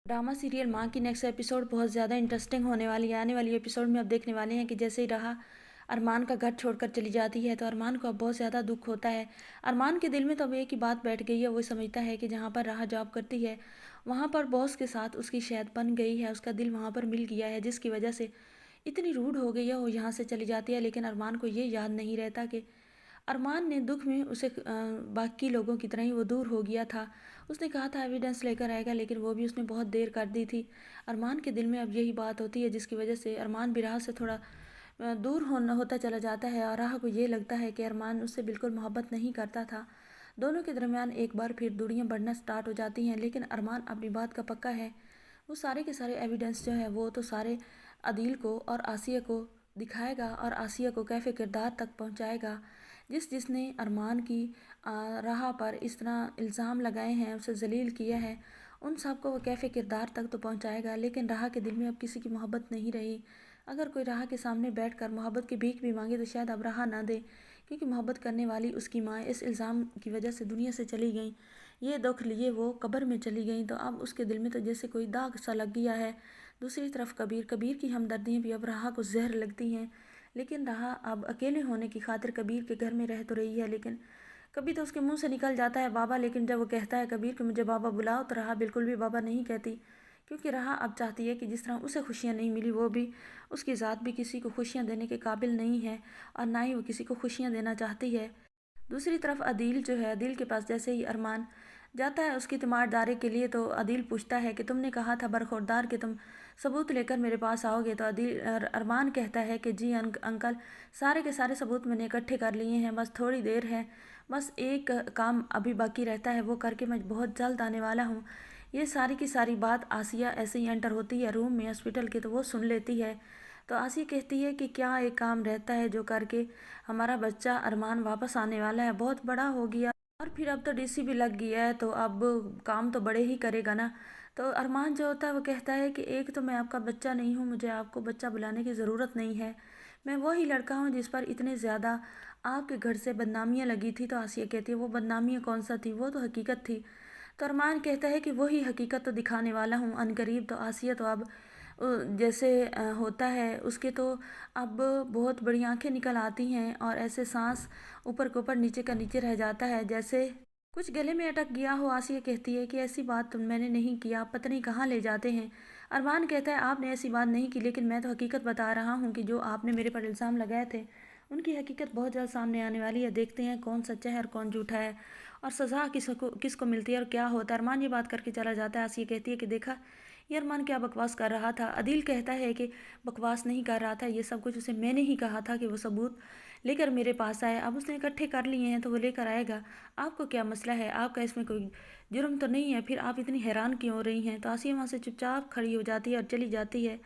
Drama serial माँ की next episode बहुत ज़्यादा इंटरेस्टिंग होने वाली है। आने वाली एपिसोड में अब देखने वाले हैं कि जैसे ही राहा अरमान का घर छोड़कर चली जाती है तो अरमान को अब बहुत ज़्यादा दुख होता है। अरमान के दिल में तो अब एक ही बात बैठ गई है, वो समझता है कि जहाँ पर राहा जॉब करती है वहाँ पर बॉस के साथ उसकी शायद बन गई है, उसका दिल वहाँ पर मिल गया है, जिसकी वजह से इतनी रूड हो गई है वो यहाँ से चली जाती है। लेकिन अरमान को ये याद नहीं रहता कि अरमान ने दुख में उसे बाकी लोगों की तरह ही वो दूर हो गया था। उसने कहा था एविडेंस लेकर आएगा, लेकिन वो भी उसने बहुत देर कर दी थी। अरमान के दिल में अब यही बात होती है, जिसकी वजह से अरमान भी राह से थोड़ा दूर होता चला जाता है और राह को ये लगता है कि अरमान उससे बिल्कुल मोहब्बत नहीं करता था। दोनों के दरमियान एक बार फिर दूरियां बढ़ना स्टार्ट हो जाती हैं, लेकिन अरमान अपनी बात का पक्का है। वो सारे के सारे एविडेंस जो है वो तो सारे अदील को और आसिया को दिखाएगा और आसिया को कैफ़े किरदार तक पहुंचाएगा। जिसने अरमान की राह पर इस तरह इल्ज़ाम लगाए हैं, उसे जलील किया है, उन सब को वो कैफ़े किरदार तक तो पहुंचाएगा। लेकिन राह के दिल में अब किसी की मोहब्बत नहीं रही। अगर कोई राह के सामने बैठकर मोहब्बत की भीख भी मांगे तो शायद अब राह ना दे, क्योंकि मोहब्बत करने वाली उसकी माँ इस इल्ज़ाम की वजह से दुनिया से चली गई। ये दुख लिए वो कब्र में चली गई, तो अब उसके दिल में तो जैसे कोई दाग सा लग गया है। दूसरी तरफ कबीर कबीर की हमदर्दियाँ भी अब राह को जहर लगती हैं। लेकिन राह अब अकेले होने की खातिर कबीर के घर में रह तो रही है, लेकिन कभी तो उसके मुंह से निकल जाता है बाबा, लेकिन जब वो कहता है कबीर कि मुझे बाबा बुलाओ, तो राह बिल्कुल भी बाबा नहीं कहती। क्योंकि राह अब चाहती है कि जिस तरह उसे खुशियाँ नहीं मिली, वो भी उसकी ज़ात भी किसी को खुशियाँ देने के काबिल नहीं है और ना ही वो किसी को खुशियाँ देना चाहती है। दूसरी तरफ अदील जो है, अदील के पास जैसे ही अरमान जाता है उसकी तीमारदारी के लिए, तो अदील पूछता है कि तुमने कहा था बरखुरदार कि तुम सबूत लेकर मेरे पास आओगे। तो अरमान कहता है कि जी अंकल, सारे के सारे सबूत मैंने इकट्ठे कर लिए हैं, बस थोड़ी देर है, बस एक काम अभी बाकी रहता है, वो करके मैं बहुत जल्द आने वाला हूँ। ये सारी की सारी बात आसिया ऐसे ही एंटर होती है रूम में हॉस्पिटल के, तो वो सुन लेती है। तो आसिया कहती है कि क्या एक काम रहता है जो करके हमारा बच्चा अरमान वापस आने वाला है, बहुत बड़ा हो गया और फिर अब तो डीसी भी लग गया है, तो अब काम तो बड़े ही करेगा ना। तो अरमान जो होता है वो कहता है कि एक तो मैं आपका बच्चा नहीं हूँ, मुझे आपको बच्चा बुलाने की ज़रूरत नहीं है, मैं वही लड़का हूँ जिस पर इतने ज़्यादा आपके घर से बदनामियाँ लगी थी। तो आसिया कहती है वो बदनामियाँ कौन सा थी, वो तो हकीकत थी। तो अरमान कहता है कि वही हकीकत तो दिखाने वाला हूँ अनकरीब। तो आसिया तो अब जैसे होता है उसके तो अब बहुत बड़ी आंखें निकल आती हैं और ऐसे सांस ऊपर के ऊपर नीचे का नीचे रह जाता है, जैसे कुछ गले में अटक गया हो। आसिया कहती है कि ऐसी बात तो मैंने नहीं किया, आप पता नहीं कहाँ ले जाते हैं। अरमान कहता है आपने ऐसी बात नहीं की, लेकिन मैं तो हकीकत बता रहा हूँ कि जो आपने मेरे पर इल्ज़ाम लगाए थे उनकी हकीकत बहुत जल्द सामने आने वाली है। देखते हैं कौन सच्चा है और कौन झूठा है और सज़ा किसको मिलती है और क्या होता है। अरमान ये बात करके चला जाता है। आसिया कहती है कि देखा ये अरमान क्या बकवास कर रहा था। अदील कहता है कि बकवास नहीं कर रहा था, ये सब कुछ उसे मैंने ही कहा था कि वो सबूत लेकर मेरे पास आए। अब उसने इकट्ठे कर लिए हैं तो वो लेकर आएगा। आपको क्या मसला है, आपका इसमें कोई जुर्म तो नहीं है, फिर आप इतनी हैरान क्यों हो रही हैं। तो आसिया वहाँ से चुपचाप खड़ी हो जाती है और चली जाती है।